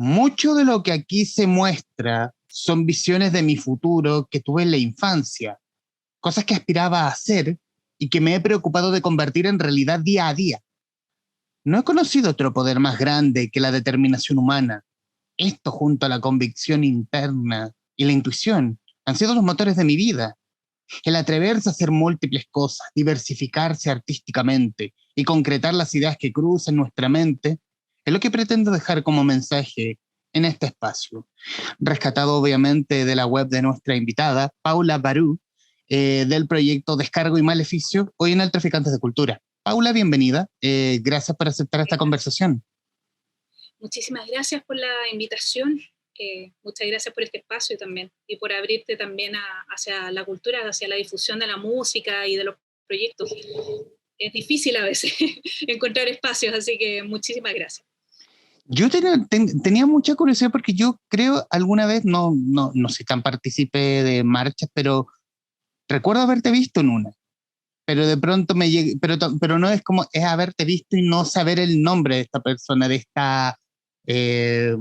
Mucho de lo que aquí se muestra son visiones de mi futuro que tuve en la infancia, cosas que aspiraba a hacer y que me he preocupado de convertir en realidad día a día. No he conocido otro poder más grande que la determinación humana. Esto, junto a la convicción interna y la intuición, han sido los motores de mi vida. El atreverse a hacer múltiples cosas, diversificarse artísticamente y concretar las ideas que cruzan nuestra mente, es lo que pretendo dejar como mensaje en este espacio. Rescatado obviamente de la web de nuestra invitada, Paula Barú, del proyecto Descargo y Maleficio, hoy en el Traficantes de Cultura. Paula, bienvenida. Gracias por aceptar esta conversación. Muchísimas gracias por la invitación. Muchas gracias por este espacio también y por abrirte también hacia la cultura, hacia la difusión de la música y de los proyectos. Es difícil a veces encontrar espacios, así que muchísimas gracias. Yo tenía mucha curiosidad porque yo creo alguna vez, no sé tan participé de marchas, pero recuerdo haberte visto en una. Pero de pronto me llegué, pero no es como, es haberte visto y no saber el nombre de esta persona, de esta eh,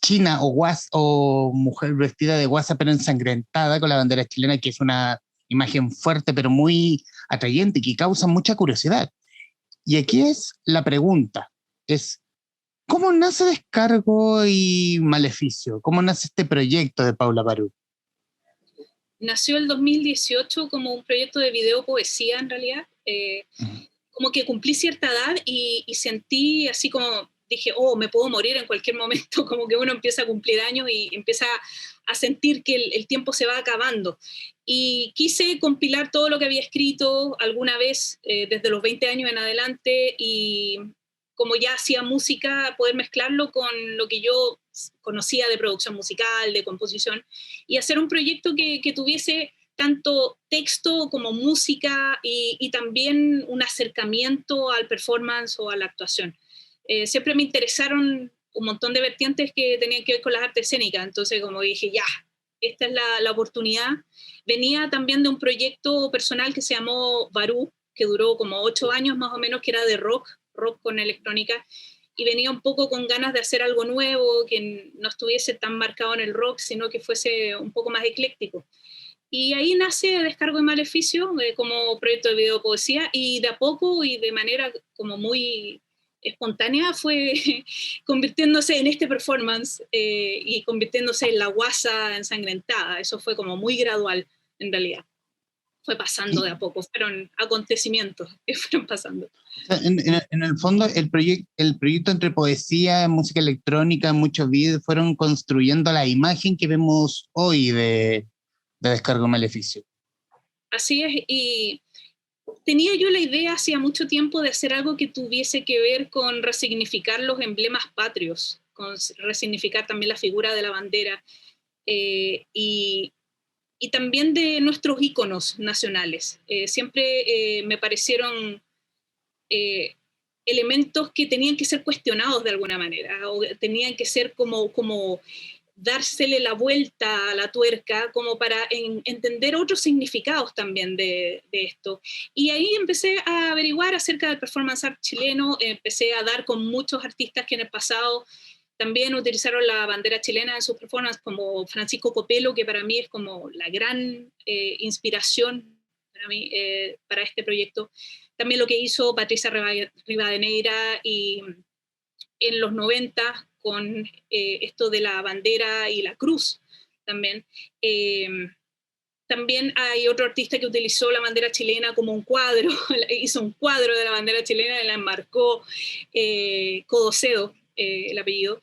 china o mujer vestida de guasa pero ensangrentada con la bandera chilena, que es una imagen fuerte pero muy atrayente y que causa mucha curiosidad. Y aquí es la pregunta, es ¿cómo nace Descargo y Maleficio? ¿Cómo nace este proyecto de Paula Barú? Nació el 2018 como un proyecto de video poesía en realidad. Como que cumplí cierta edad y sentí así como, dije, oh, me puedo morir en cualquier momento, como que uno empieza a cumplir años y empieza a sentir que el tiempo se va acabando. Y quise compilar todo lo que había escrito alguna vez desde los 20 años en adelante y como ya hacía música, poder mezclarlo con lo que yo conocía de producción musical, de composición, y hacer un proyecto que tuviese tanto texto como música y también un acercamiento al performance o a la actuación. Siempre me interesaron un montón de vertientes que tenían que ver con las artes escénicas, entonces como dije, ya, esta es la oportunidad. Venía también de un proyecto personal que se llamó Barú, que duró como 8 años más o menos, que era de rock con electrónica, y venía un poco con ganas de hacer algo nuevo, que no estuviese tan marcado en el rock, sino que fuese un poco más ecléctico. Y ahí nace Descargo y Maleficio como proyecto de video poesía, y de a poco y de manera como muy espontánea fue convirtiéndose en este performance y convirtiéndose en la guasa ensangrentada. Eso fue como muy gradual en realidad. Fue pasando de a poco, fueron acontecimientos que fueron pasando. En el fondo, el proyecto entre poesía, música electrónica, muchos videos fueron construyendo la imagen que vemos hoy de Descargo Maleficio. Así es, y tenía yo la idea hacía mucho tiempo de hacer algo que tuviese que ver con resignificar los emblemas patrios, con resignificar también la figura de la bandera y también de nuestros íconos nacionales. Siempre me parecieron elementos que tenían que ser cuestionados de alguna manera, o tenían que ser como dársele la vuelta a la tuerca como para entender otros significados también de esto. Y ahí empecé a averiguar acerca del performance art chileno, empecé a dar con muchos artistas que en el pasado también utilizaron la bandera chilena en sus performances, como Francisco Copelo, que para mí es como la gran inspiración para mí, para este proyecto. También lo que hizo Patricia Rivadeneira y en los 90 con esto de la bandera y la cruz también. También hay otro artista que utilizó la bandera chilena como un cuadro, hizo un cuadro de la bandera chilena y la enmarcó Codocedo, el apellido.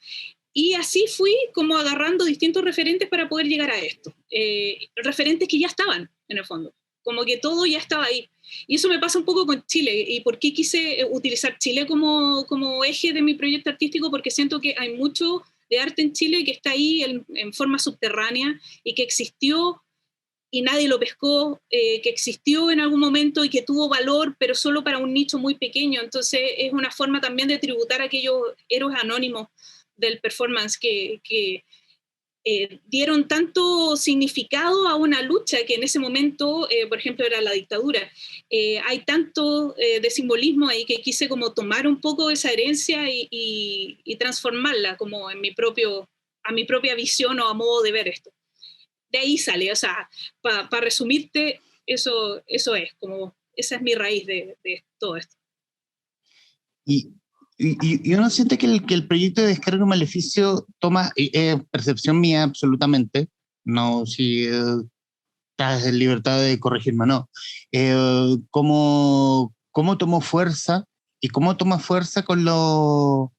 Y así fui como agarrando distintos referentes para poder llegar a esto. Referentes que ya estaban, en el fondo. Como que todo ya estaba ahí. Y eso me pasa un poco con Chile. ¿Y por qué quise utilizar Chile como eje de mi proyecto artístico? Porque siento que hay mucho de arte en Chile que está ahí en forma subterránea y que existió y nadie lo pescó, que existió en algún momento y que tuvo valor, pero solo para un nicho muy pequeño. Entonces es una forma también de tributar a aquellos héroes anónimos del performance que dieron tanto significado a una lucha que en ese momento, por ejemplo, era la dictadura. Hay tanto de simbolismo ahí que quise como tomar un poco esa herencia y transformarla como en a mi propia visión o a modo de ver esto. De ahí sale, o sea, para resumirte, eso es, como esa es mi raíz de todo esto. Y, y uno siente que el proyecto de descarga de maleficio toma, percepción mía absolutamente, no si estás en libertad de corregirme o no, cómo tomó fuerza y cómo toma fuerza con las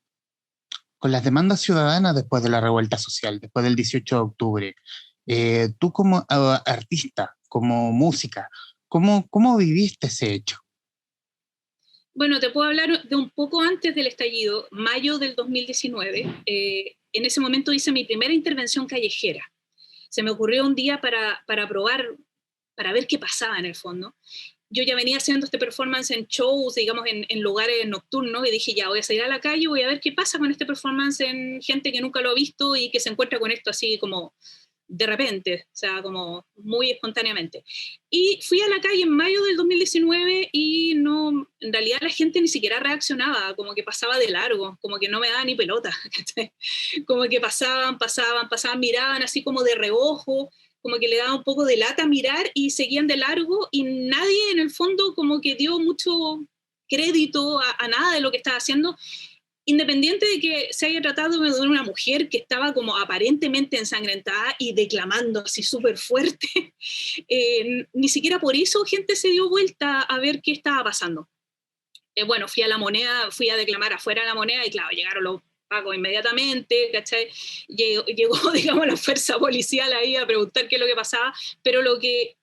demandas ciudadanas después de la revuelta social, después del 18 de octubre. Tú como artista, como música, ¿cómo viviste ese hecho? Bueno, te puedo hablar de un poco antes del estallido, mayo del 2019. En ese momento hice mi primera intervención callejera. Se me ocurrió un día para probar, para ver qué pasaba en el fondo. Yo ya venía haciendo este performance en shows, digamos, en lugares nocturnos, y dije, ya, voy a salir a la calle, voy a ver qué pasa con este performance en gente que nunca lo ha visto y que se encuentra con esto así como de repente, o sea, como muy espontáneamente. Y fui a la calle en mayo del 2019 y no, en realidad la gente ni siquiera reaccionaba, como que pasaba de largo, como que no me daba ni pelota, como que pasaban, miraban así como de reojo, como que le daba un poco de lata mirar y seguían de largo y nadie en el fondo como que dio mucho crédito a nada de lo que estaba haciendo, independiente de que se haya tratado de una mujer que estaba como aparentemente ensangrentada y declamando así súper fuerte, ni siquiera por eso gente se dio vuelta a ver qué estaba pasando. Bueno, fui a la Moneda, fui a declamar afuera de la Moneda y claro, llegaron los pagos inmediatamente, ¿cachai? Llegó, digamos, la fuerza policial ahí a preguntar qué es lo que pasaba, pero lo que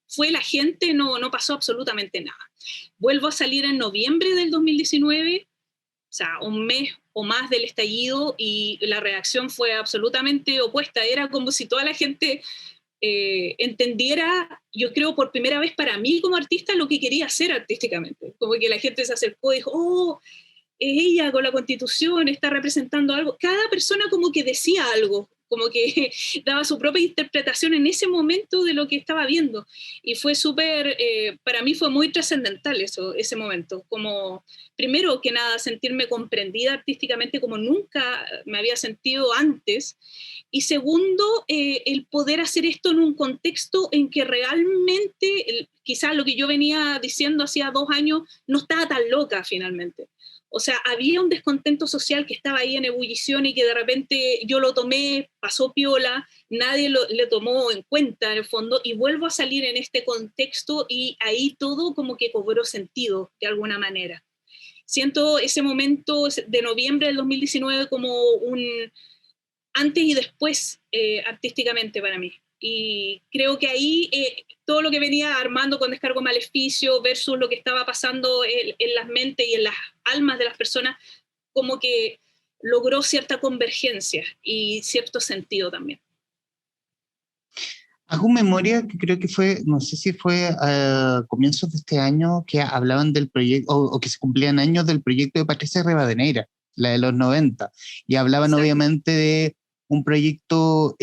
fue la gente no pasó absolutamente nada. Vuelvo a salir en noviembre del 2019, o sea, un mes o más del estallido, y la reacción fue absolutamente opuesta. Era como si toda la gente entendiera, yo creo por primera vez para mí como artista, lo que quería hacer artísticamente. Como que la gente se acercó y dijo, oh, ella con la Constitución está representando algo. Cada persona como que decía algo, como que daba su propia interpretación en ese momento de lo que estaba viendo. Y fue súper, para mí fue muy trascendental eso, ese momento. Como, primero que nada, sentirme comprendida artísticamente como nunca me había sentido antes. Y segundo, el poder hacer esto en un contexto en que realmente, quizás lo que yo venía diciendo hacía 2 años, no estaba tan loca finalmente. O sea, había un descontento social que estaba ahí en ebullición y que de repente yo lo tomé, pasó piola, nadie le tomó en cuenta en el fondo, y vuelvo a salir en este contexto y ahí todo como que cobró sentido de alguna manera. Siento ese momento de noviembre del 2019 como un antes y después artísticamente para mí. Y creo que ahí todo lo que venía armando con Descargo Maleficio versus lo que estaba pasando en las mentes y en las almas de las personas, como que logró cierta convergencia y cierto sentido también. Hago memoria que creo que fue, no sé si fue a comienzos de este año, que hablaban del proyecto, o que se cumplían años del proyecto de Patricia Rivadeneira, la de los 90, y hablaban Exacto. obviamente de un proyecto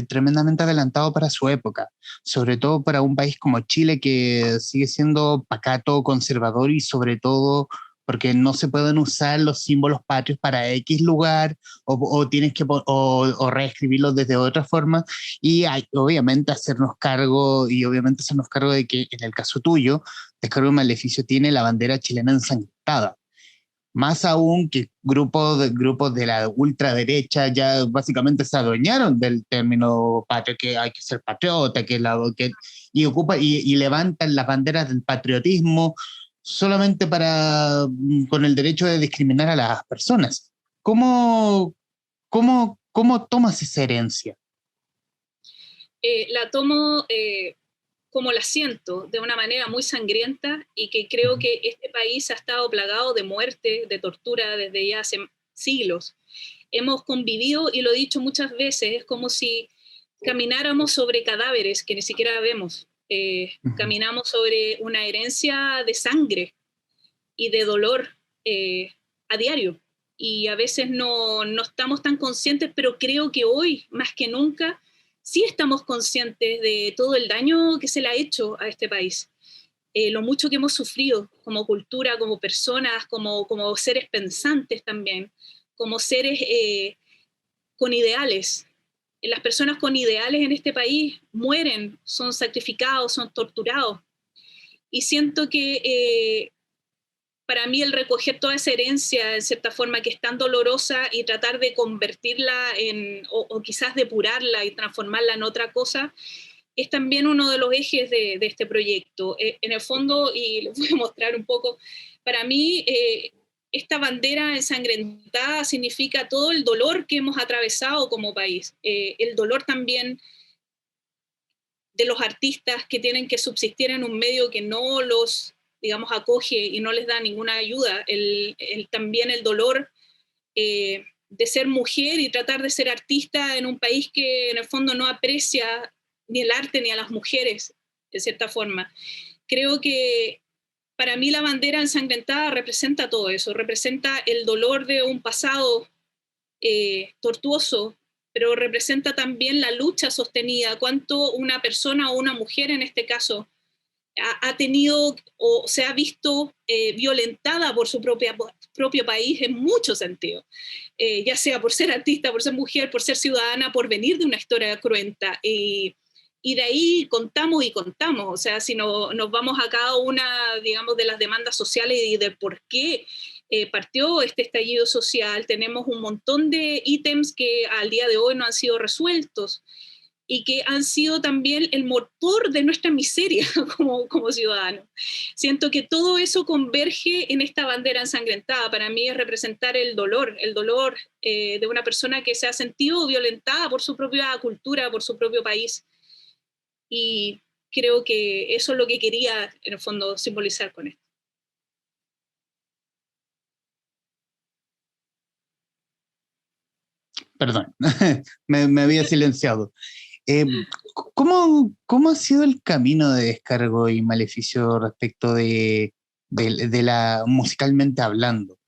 tremendamente adelantado para su época, sobre todo para un país como Chile, que sigue siendo pacato, conservador, y sobre todo porque no se pueden usar los símbolos patrios para X lugar, o tienes que o reescribirlos desde otra forma, y hay, obviamente hacernos cargo de que en el caso tuyo, Descargo de Maleficio tiene la bandera chilena ensangrentada. Más aún que grupos de la ultraderecha ya básicamente se adueñaron del término patrio, que hay que ser patriota, y y levantan las banderas del patriotismo solamente con el derecho de discriminar a las personas. ¿Cómo tomas esa herencia? La tomo como la siento, de una manera muy sangrienta, y que creo que este país ha estado plagado de muerte, de tortura desde ya hace siglos. Hemos convivido, y lo he dicho muchas veces, es como si camináramos sobre cadáveres que ni siquiera vemos. Caminamos sobre una herencia de sangre y de dolor a diario. y a veces no estamos tan conscientes, pero creo que hoy, más que nunca, sí estamos conscientes de todo el daño que se le ha hecho a este país. Lo mucho que hemos sufrido como cultura, como personas, como seres pensantes también, como seres con ideales. Las personas con ideales en este país mueren, son sacrificados, son torturados. Y siento que para mí el recoger toda esa herencia, en cierta forma, que es tan dolorosa y tratar de convertirla o quizás depurarla y transformarla en otra cosa, es también uno de los ejes de este proyecto. En el fondo, y les voy a mostrar un poco, para mí esta bandera ensangrentada significa todo el dolor que hemos atravesado como país, el dolor también de los artistas que tienen que subsistir en un medio que no los, digamos, acoge y no les da ninguna ayuda, también el dolor de ser mujer y tratar de ser artista en un país que en el fondo no aprecia ni el arte ni a las mujeres, de cierta forma. Creo que para mí la bandera ensangrentada representa todo eso, representa el dolor de un pasado tortuoso, pero representa también la lucha sostenida, cuánto una persona o una mujer en este caso ha tenido o se ha visto violentada por su propio país en muchos sentidos, ya sea por ser artista, por ser mujer, por ser ciudadana, por venir de una historia cruenta. Y de ahí contamos y contamos, o sea, si nos vamos a cada una, digamos, de las demandas sociales y de por qué partió este estallido social, tenemos un montón de ítems que al día de hoy no han sido resueltos y que han sido también el motor de nuestra miseria como ciudadanos. Siento que todo eso converge en esta bandera ensangrentada. Para mí es representar el dolor de una persona que se ha sentido violentada por su propia cultura, por su propio país. Y creo que eso es lo que quería, en el fondo, simbolizar con esto. Perdón, me había silenciado. Eh, ¿Cómo ha sido el camino de Descargo y Maleficio respecto de la musicalmente hablando?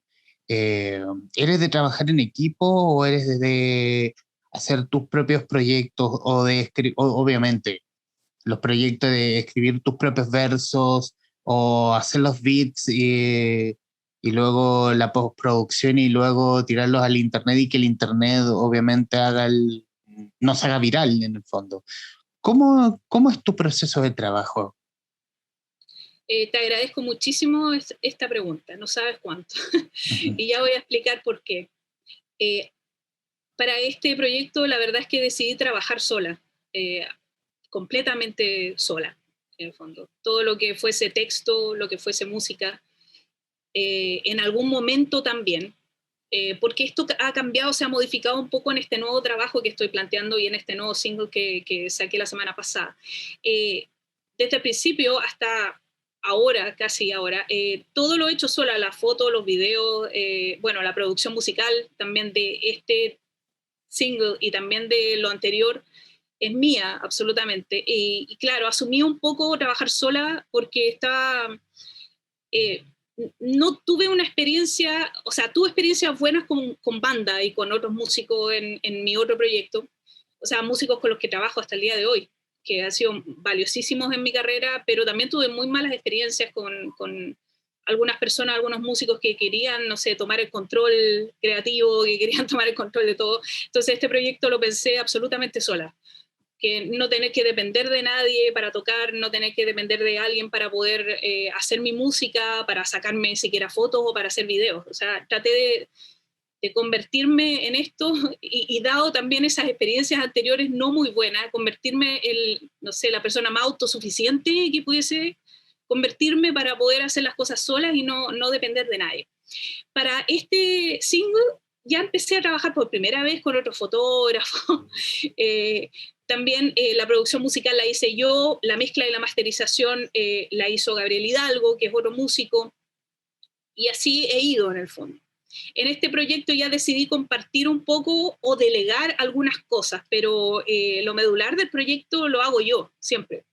¿Eres de trabajar en equipo o eres de hacer tus propios proyectos o de escribir, obviamente, los proyectos de escribir tus propios versos o hacer los beats y luego la postproducción y luego tirarlos al internet y que el internet obviamente no se haga viral en el fondo? ¿Cómo es tu proceso de trabajo? Te agradezco muchísimo esta pregunta, no sabes cuánto. Ujú. Y ya voy a explicar por qué. Eh, para este proyecto, la verdad es que decidí trabajar sola, completamente sola, en el fondo. Todo lo que fuese texto, lo que fuese música, en algún momento también, porque esto ha cambiado, se ha modificado un poco en este nuevo trabajo que estoy planteando y en este nuevo single que saqué la semana pasada. Desde el principio hasta ahora, casi ahora, todo lo he hecho sola, la foto, los videos, bueno, la producción musical también de este single y también de lo anterior es mía, absolutamente. Y claro, asumí un poco trabajar sola porque estaba... Eh, no tuve una experiencia, o sea, tuve experiencias buenas con banda y con otros músicos en mi otro proyecto, o sea, músicos con los que trabajo hasta el día de hoy, que han sido valiosísimos en mi carrera, pero también tuve muy malas experiencias con algunas personas, algunos músicos que querían, no sé, tomar el control creativo, que querían tomar el control de todo. Entonces este proyecto lo pensé absolutamente sola, que no tener que depender de nadie para tocar, no tener que depender de alguien para poder hacer mi música, para sacarme siquiera fotos o para hacer videos. O sea, traté de convertirme en esto y dado también esas experiencias anteriores no muy buenas, convertirme en, no sé, la persona más autosuficiente que pudiese convertirme para poder hacer las cosas solas y no depender de nadie. Para este single ya empecé a trabajar por primera vez con otro fotógrafo. También la producción musical la hice yo, la mezcla y la masterización la hizo Gabriel Hidalgo, que es otro músico, y así he ido en el fondo. En este proyecto ya decidí compartir un poco o delegar algunas cosas, pero lo medular del proyecto lo hago yo, siempre.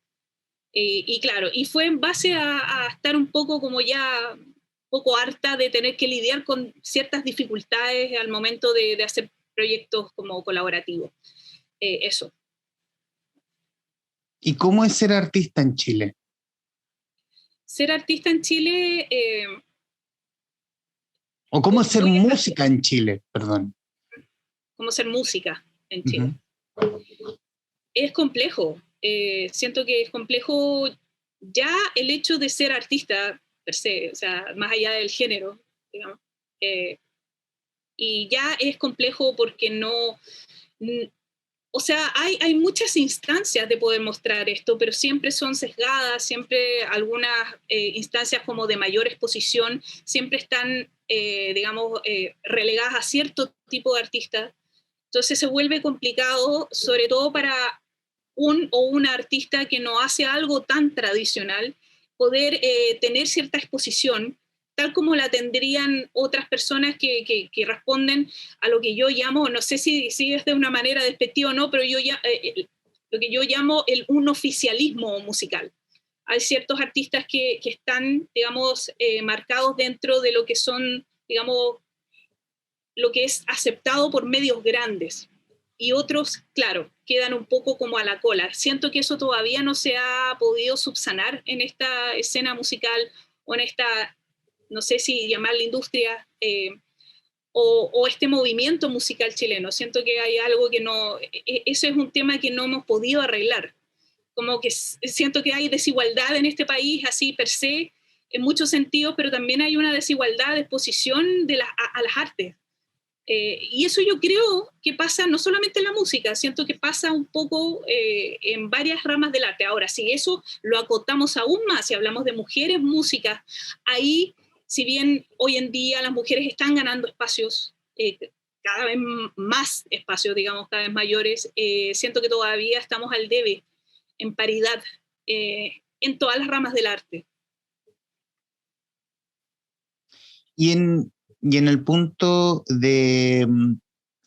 Y claro, y fue en base a estar un poco como ya poco harta de tener que lidiar con ciertas dificultades al momento de hacer proyectos como colaborativos. Eso. ¿Y cómo es ser artista en Chile? Ser artista en Chile... ¿O cómo es ser música en Chile? Perdón. ¿Cómo ser música en Chile? Es complejo. Siento que es complejo ya el hecho de ser artista per se, o sea, más allá del género, digamos. Y ya es complejo porque no... O sea, hay muchas instancias de poder mostrar esto, pero siempre son sesgadas, siempre algunas instancias como de mayor exposición, siempre están, digamos, relegadas a cierto tipo de artistas. Entonces se vuelve complicado, sobre todo para un o una artista que no hace algo tan tradicional, poder tener cierta exposición, tal como la tendrían otras personas que responden a lo que yo llamo, no sé si es de una manera despectiva o no, pero lo que yo llamo un oficialismo musical. Hay ciertos artistas que están, digamos, marcados dentro de lo que son, digamos, lo que es aceptado por medios grandes. Y otros, claro, quedan un poco como a la cola. Siento que eso todavía no se ha podido subsanar en esta escena musical o en esta, no sé si llamarla industria, o este movimiento musical chileno. Siento que hay algo que no, eso es un tema que no hemos podido arreglar. Como que siento que hay desigualdad en este país, así per se, en muchos sentidos, pero también hay una desigualdad de exposición de a las artes. Y eso yo creo que pasa no solamente en la música, siento que pasa un poco en varias ramas del arte. Ahora, si eso lo acotamos aún más, si hablamos de mujeres músicas, ahí, si bien hoy en día las mujeres están ganando espacios, cada vez más espacios, digamos, cada vez mayores, siento que todavía estamos al debe, en paridad, en todas las ramas del arte. Y en el punto de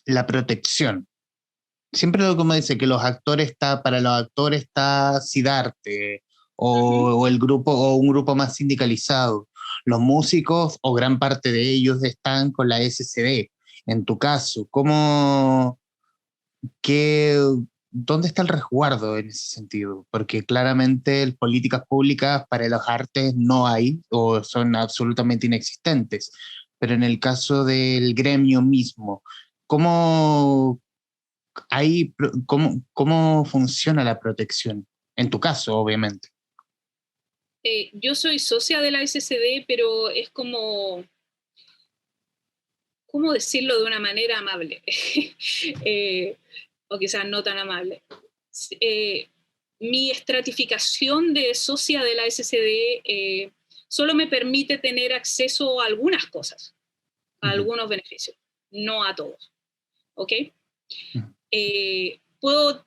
la protección, siempre lo como dice que para los actores está Sidarte o el grupo o un grupo más sindicalizado. Los músicos o gran parte de ellos están con la SCD. En tu caso, qué, ¿dónde está el resguardo en ese sentido? Porque claramente políticas públicas para los artes no hay o son absolutamente inexistentes. Pero en el caso del gremio mismo, ¿cómo, cómo funciona la protección? En tu caso, obviamente. Yo soy socia de la SCD, pero es como, ¿cómo decirlo de una manera amable? O quizás no tan amable. Eh, Mi estratificación de socia de la SCD solo me permite tener acceso a algunas cosas, a algunos beneficios, no a todos. ¿Ok? Puedo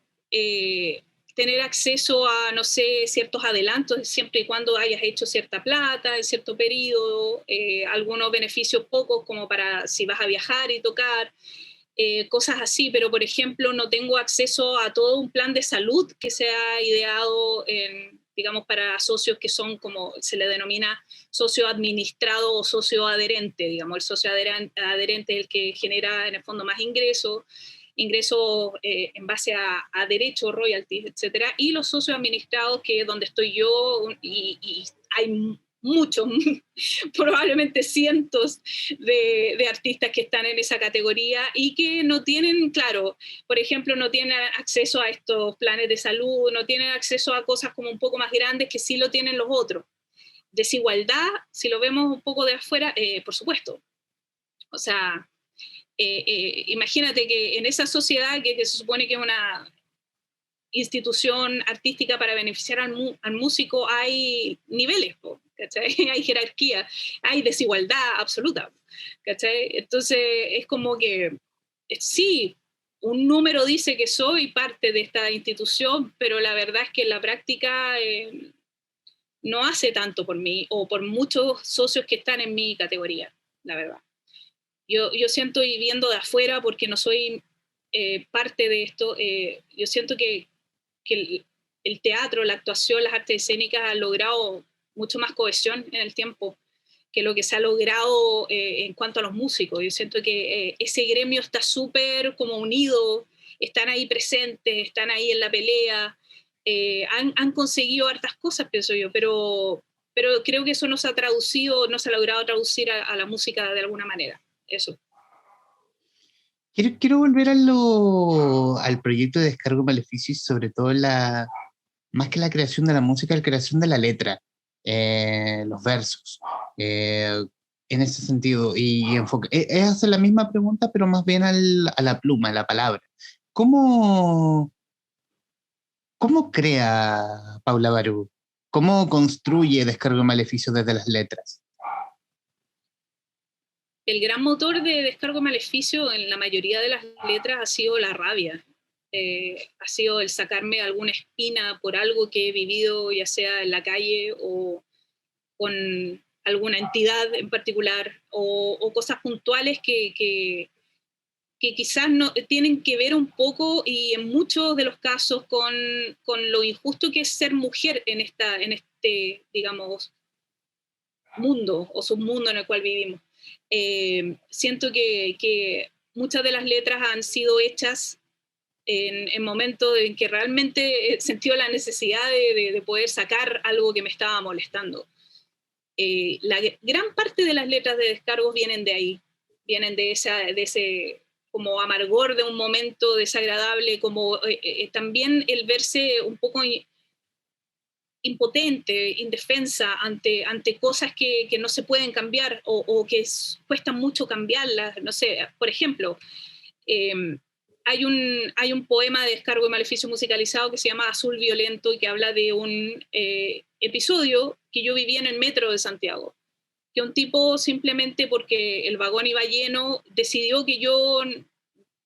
tener acceso a, no sé, ciertos adelantos siempre y cuando hayas hecho cierta plata en cierto periodo, algunos beneficios pocos como para si vas a viajar y tocar, cosas así, pero por ejemplo no tengo acceso a todo un plan de salud que se ha ideado digamos, para socios que son como se le denomina socio administrado o socio adherente, digamos, el socio adherente es el que genera en el fondo más ingresos en base a derechos, royalties, etcétera, y los socios administrados, que es donde estoy yo, y hay muchos, probablemente cientos de artistas que están en esa categoría y que no tienen, claro, por ejemplo, no tienen acceso a estos planes de salud, no tienen acceso a cosas como un poco más grandes que sí lo tienen los otros. Desigualdad, si lo vemos un poco de afuera, por supuesto. O sea, imagínate que en esa sociedad que se supone que es una institución artística para beneficiar al músico hay niveles, ¿cachai? Hay jerarquía, hay desigualdad absoluta, ¿cachai? Entonces es como que sí, un número dice que soy parte de esta institución, pero la verdad es que en la práctica no hace tanto por mí o por muchos socios que están en mi categoría, la verdad. Yo siento, y viendo de afuera, porque no soy parte de esto, yo siento que el teatro, la actuación, las artes escénicas han logrado mucho más cohesión en el tiempo. que lo que se ha logrado en cuanto a los músicos. Yo siento que ese gremio está súper como unido, están ahí presentes, están ahí en la pelea, han conseguido hartas cosas, pienso yo, pero creo que eso no se ha traducido, no se ha logrado traducir a la música de alguna manera, eso. Quiero volver al proyecto de Descargo Maleficio y sobre todo más que la creación de la música, la creación de la letra, los versos, en ese sentido. Y es hacer la misma pregunta, pero más bien a la pluma, a la palabra. ¿Cómo, cómo crea Paula Barú? ¿Cómo construye Descargo Maleficio desde las letras? El gran motor de Descargo Maleficio en la mayoría de las letras ha sido la rabia. Ha sido el sacarme alguna espina por algo que he vivido, ya sea en la calle o con alguna entidad en particular, o cosas puntuales que quizás no, tienen que ver un poco, y en muchos de los casos, con lo injusto que es ser mujer en este, digamos, mundo o submundo en el cual vivimos. Siento que muchas de las letras han sido hechas en momentos en que realmente he sentido la necesidad de poder sacar algo que me estaba molestando. La gran parte de las letras de Descargos vienen de ahí, vienen de ese como amargor de un momento desagradable, como también el verse un poco impotente, indefensa ante cosas que no se pueden cambiar o que cuesta mucho cambiarlas. No sé, por ejemplo, eh, hay un poema de Descargo y Maleficio musicalizado que se llama Azul Violento y que habla de un episodio que yo viví en el metro de Santiago, que un tipo simplemente porque el vagón iba lleno decidió que yo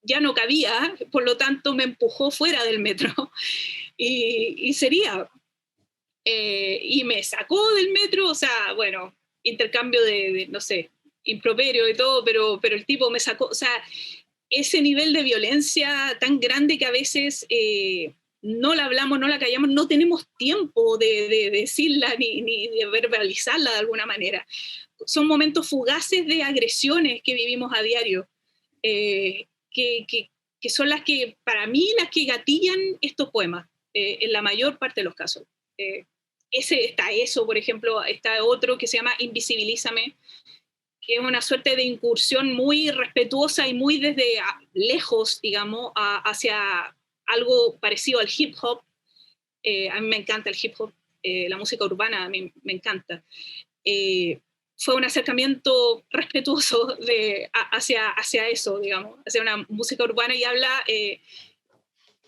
ya no cabía, por lo tanto me empujó fuera del metro y sería y me sacó del metro, o sea, bueno, intercambio no sé, improperio y todo, pero el tipo me sacó, o sea, ese nivel de violencia tan grande que a veces no la hablamos, no la callamos, no tenemos tiempo de decirla ni de verbalizarla de alguna manera. Son momentos fugaces de agresiones que vivimos a diario, eh, que, que, que son las que, para mí, las que gatillan estos poemas, en la mayor parte de los casos. Está eso, por ejemplo, está otro que se llama Invisibilízame, que es una suerte de incursión muy respetuosa y muy desde lejos, digamos, hacia algo parecido al hip hop. A mí me encanta el hip hop, la música urbana a mí me encanta. Fue un acercamiento respetuoso hacia eso, digamos, hacia una música urbana y habla,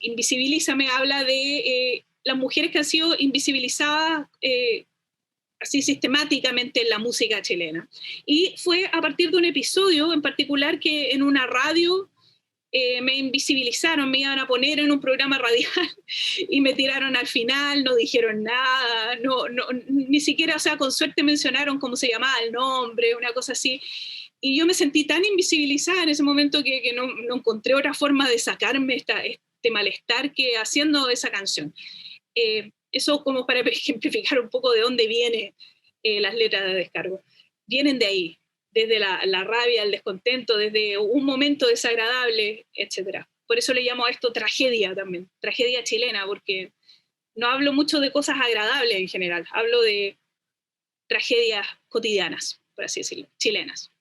Invisibilízame habla de las mujeres que han sido invisibilizadas así sistemáticamente en la música chilena. Y fue a partir de un episodio en particular que en una radio me invisibilizaron, me iban a poner en un programa radial y me tiraron al final, no dijeron nada, ni siquiera, o sea, con suerte mencionaron cómo se llamaba el nombre, una cosa así. Y yo me sentí tan invisibilizada en ese momento que no encontré otra forma de sacarme este malestar que haciendo esa canción. Eso como para ejemplificar un poco de dónde vienen las letras de Descargo. Vienen de ahí, desde la rabia, el descontento, desde un momento desagradable, etc. Por eso le llamo a esto tragedia también, tragedia chilena, porque no hablo mucho de cosas agradables en general, hablo de tragedias cotidianas, por así decirlo, chilenas.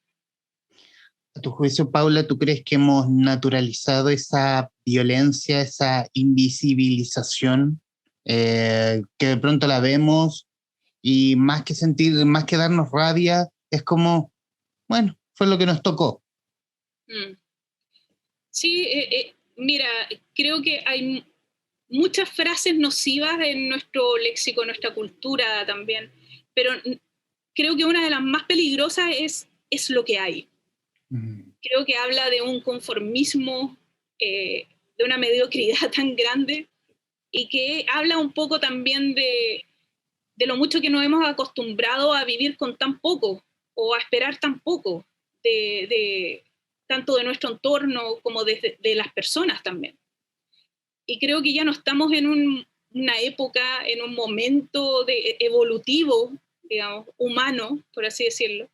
A tu juicio, Paula, ¿tú crees que hemos naturalizado esa violencia, esa invisibilización, que de pronto la vemos y más que darnos rabia, es como, bueno, fue lo que nos tocó? Sí, mira, creo que hay muchas frases nocivas en nuestro léxico, en nuestra cultura también, pero creo que una de las más peligrosas es lo que hay. Creo que habla de un conformismo, de una mediocridad tan grande, y que habla un poco también de lo mucho que nos hemos acostumbrado a vivir con tan poco, o a esperar tan poco, tanto de nuestro entorno como de las personas también. Y creo que ya no estamos en una época, en un momento evolutivo, digamos, humano, por así decirlo,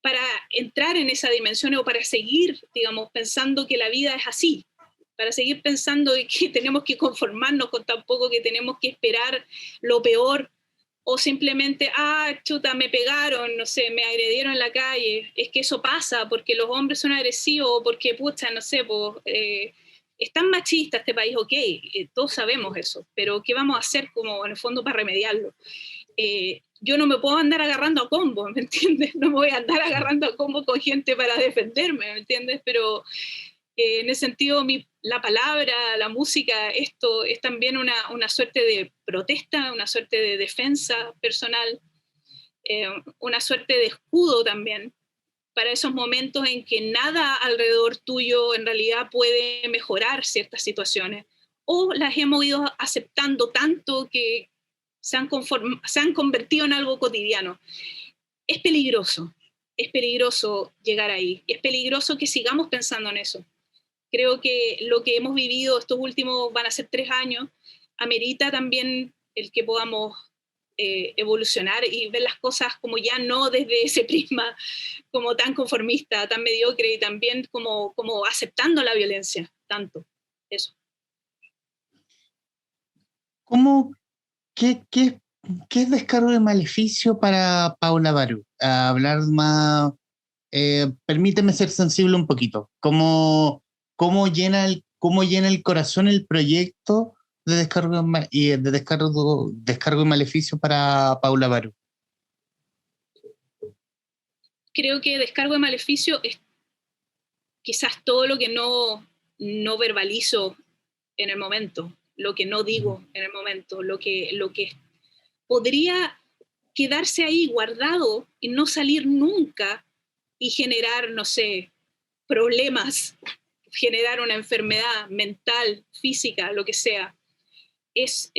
para entrar en esa dimensión o para seguir, digamos, pensando que la vida es así, para seguir pensando que tenemos que conformarnos con tan poco, que tenemos que esperar lo peor, o simplemente, chuta, me pegaron, no sé, me agredieron en la calle. Es que eso pasa porque los hombres son agresivos, o porque, pucha, no sé, pues, es tan machista este país, ok, todos sabemos eso, pero ¿qué vamos a hacer como en el fondo para remediarlo? Yo no me puedo andar agarrando a combos, ¿me entiendes? No me voy a andar agarrando a combos con gente para defenderme, ¿me entiendes? Pero en ese sentido, la palabra, la música, esto es también una suerte de protesta, una suerte de defensa personal, una suerte de escudo también, para esos momentos en que nada alrededor tuyo en realidad puede mejorar ciertas situaciones, o las hemos ido aceptando tanto que se han convertido en algo cotidiano. Es peligroso llegar ahí, es peligroso que sigamos pensando en eso. Creo que lo que hemos vivido estos últimos, van a ser 3 años, amerita también el que podamos evolucionar y ver las cosas como ya no desde ese prisma como tan conformista, tan mediocre, y también como aceptando la violencia, tanto, eso. ¿Cómo, qué es Descargo de Maleficio para Paula Barú? A hablar más, permíteme ser sensible un poquito. ¿Cómo llena el corazón el proyecto de Descargo y Maleficio para Paula Barú? Creo que Descargo de Maleficio es quizás todo lo que no verbalizo en el momento, lo que no digo en el momento, lo que podría quedarse ahí guardado y no salir nunca y generar, no sé, problemas, generar una enfermedad mental, física, lo que sea. Es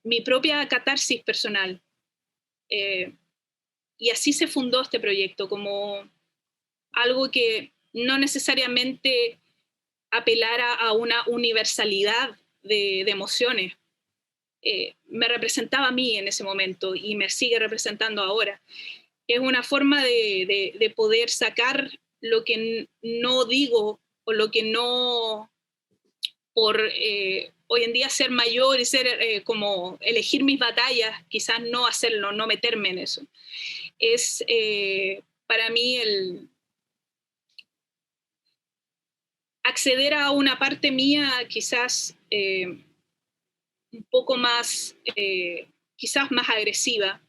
mi propia catarsis personal. Y así se fundó este proyecto, como algo que no necesariamente apelara a una universalidad de emociones. Me representaba a mí en ese momento y me sigue representando ahora. Es una forma de poder sacar lo que no digo o lo que no, por hoy en día ser mayor y ser como elegir mis batallas, quizás no hacerlo, no meterme en eso. Es para mí el acceder a una parte mía quizás un poco más, quizás más agresiva,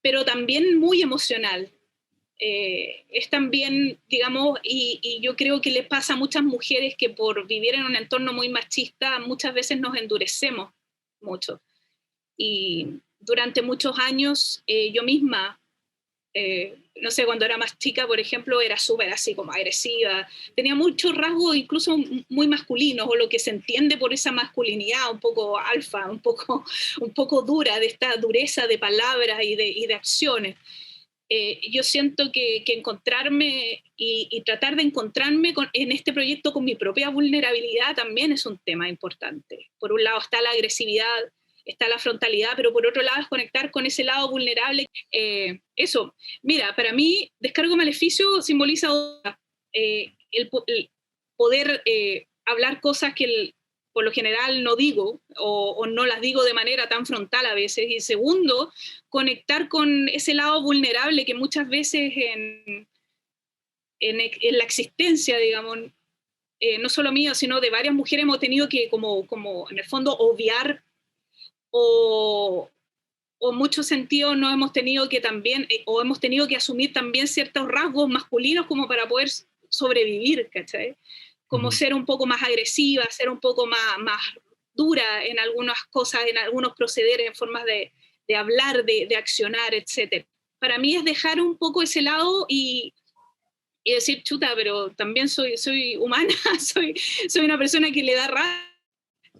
pero también muy emocional. Es también, digamos, y yo creo que le pasa a muchas mujeres que por vivir en un entorno muy machista muchas veces nos endurecemos mucho. Y durante muchos años yo misma, no sé, cuando era más chica, por ejemplo, era súper así como agresiva, tenía muchos rasgos incluso muy masculinos, o lo que se entiende por esa masculinidad un poco alfa, un poco dura, de esta dureza de palabras y de acciones. Yo siento que encontrarme y tratar de encontrarme en este proyecto con mi propia vulnerabilidad también es un tema importante. Por un lado está la agresividad, está la frontalidad, pero por otro lado es conectar con ese lado vulnerable. Eso, mira, para mí Descargo Maleficio simboliza el poder hablar cosas que por lo general no digo o no las digo de manera tan frontal a veces. Y segundo, conectar con ese lado vulnerable que muchas veces en la existencia, digamos, no solo mío, sino de varias mujeres hemos tenido que como en el fondo obviar o en muchos sentidos no hemos tenido que también, o hemos tenido que asumir también ciertos rasgos masculinos como para poder sobrevivir, ¿cachai? Como ser un poco más agresiva, ser un poco más dura en algunas cosas, en algunos procederes, en formas de hablar, de accionar, etc. Para mí es dejar un poco ese lado y decir, chuta, pero también soy humana, soy una persona que le da rabia,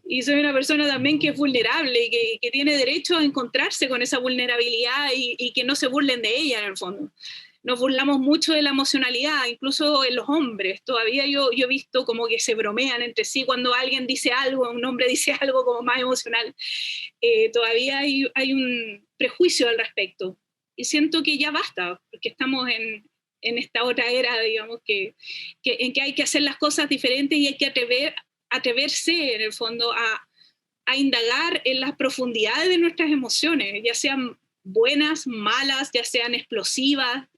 y soy una persona también que es vulnerable y que tiene derecho a encontrarse con esa vulnerabilidad y que no se burlen de ella en el fondo. Nos burlamos mucho de la emocionalidad, incluso en los hombres. Todavía yo he visto como que se bromean entre sí cuando alguien dice algo, un hombre dice algo como más emocional. Todavía hay un prejuicio al respecto. y siento que ya basta, porque estamos en esta otra era, digamos, en que hay que hacer las cosas diferentes y hay que atreverse, en el fondo, a indagar en las profundidades de nuestras emociones, ya sean buenas, malas, ya sean explosivas,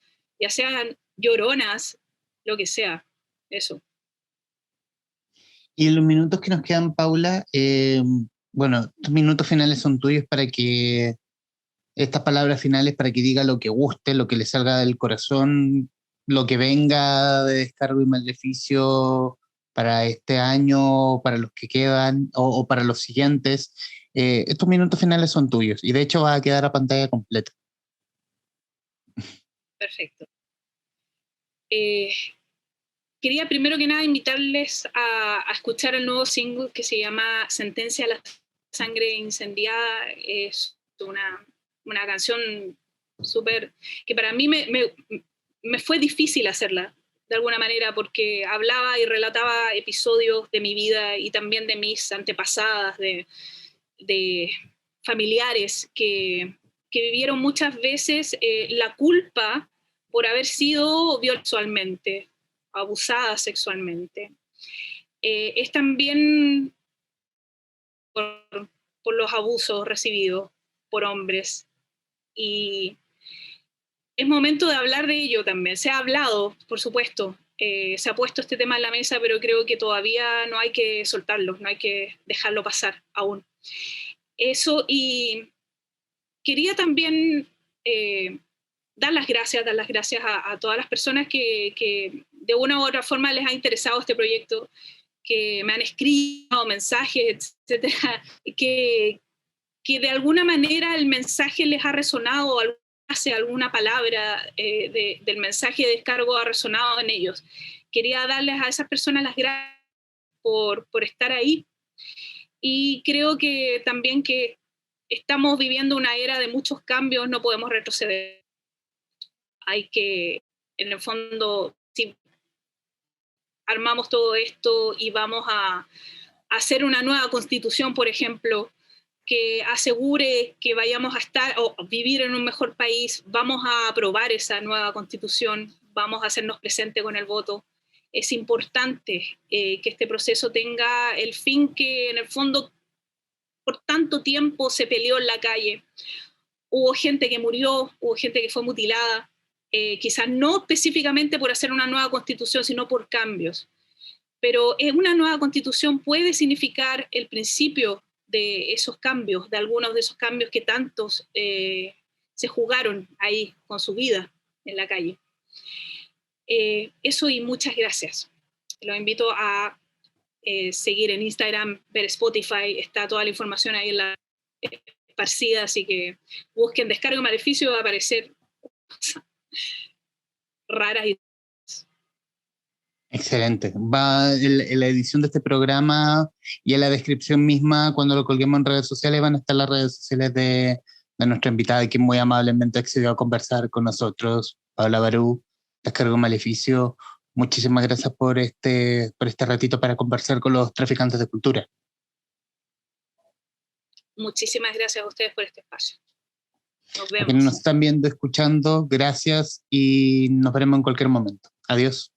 ya sean lloronas, lo que sea, eso. Y en los minutos que nos quedan, Paula, bueno, estos minutos finales son tuyos para que, estas palabras finales, para que diga lo que guste, lo que le salga del corazón, lo que venga de Descargo y Maleficio para este año, para los que quedan o para los siguientes. Estos minutos finales son tuyos y de hecho va a quedar a pantalla completa. Perfecto. Quería primero que nada invitarles a escuchar el nuevo single que se llama Sentencia a la Sangre Incendiada. Es una canción súper, que para mí me fue difícil hacerla, de alguna manera, porque hablaba y relataba episodios de mi vida y también de mis antepasadas, de familiares que vivieron muchas veces la culpa por haber sido sexualmente, abusada sexualmente. Es también por los abusos recibidos por hombres. Y es momento de hablar de ello también. Se ha hablado, por supuesto, se ha puesto este tema en la mesa, pero creo que todavía no hay que soltarlo, no hay que dejarlo pasar aún. Eso, y quería también dar las gracias a todas las personas que de una u otra forma les ha interesado este proyecto, que me han escrito mensajes, etcétera, que de alguna manera el mensaje les ha resonado, alguna palabra del mensaje de Descargo ha resonado en ellos. Quería darles a esas personas las gracias por estar ahí, y creo que también que estamos viviendo una era de muchos cambios, no podemos retroceder. Hay que, en el fondo, si armamos todo esto y vamos a hacer una nueva constitución, por ejemplo, que asegure que vayamos a estar o vivir en un mejor país, vamos a aprobar esa nueva constitución, vamos a hacernos presentes con el voto. Es importante que este proceso tenga el fin que, en el fondo, por tanto tiempo se peleó en la calle. Hubo gente que murió, hubo gente que fue mutilada, quizás no específicamente por hacer una nueva constitución, sino por cambios. Pero una nueva constitución puede significar el principio de esos cambios, de algunos de esos cambios que tantos se jugaron ahí con su vida en la calle. Eso, y muchas gracias. Los invito a seguir en Instagram, ver Spotify, está toda la información ahí en la esparcida, así que busquen Descargo y Maleficio, va a aparecer cosas raras y... Excelente. Va en la edición de este programa y en la descripción misma, cuando lo colguemos en redes sociales, van a estar las redes sociales de nuestra invitada, que muy amablemente accedió a conversar con nosotros, Paula Barú, Descargo Maleficio. Muchísimas gracias por este ratito para conversar con los traficantes de cultura. Muchísimas gracias a ustedes por este espacio. Nos vemos. A quienes nos están viendo, escuchando, gracias y nos veremos en cualquier momento. Adiós.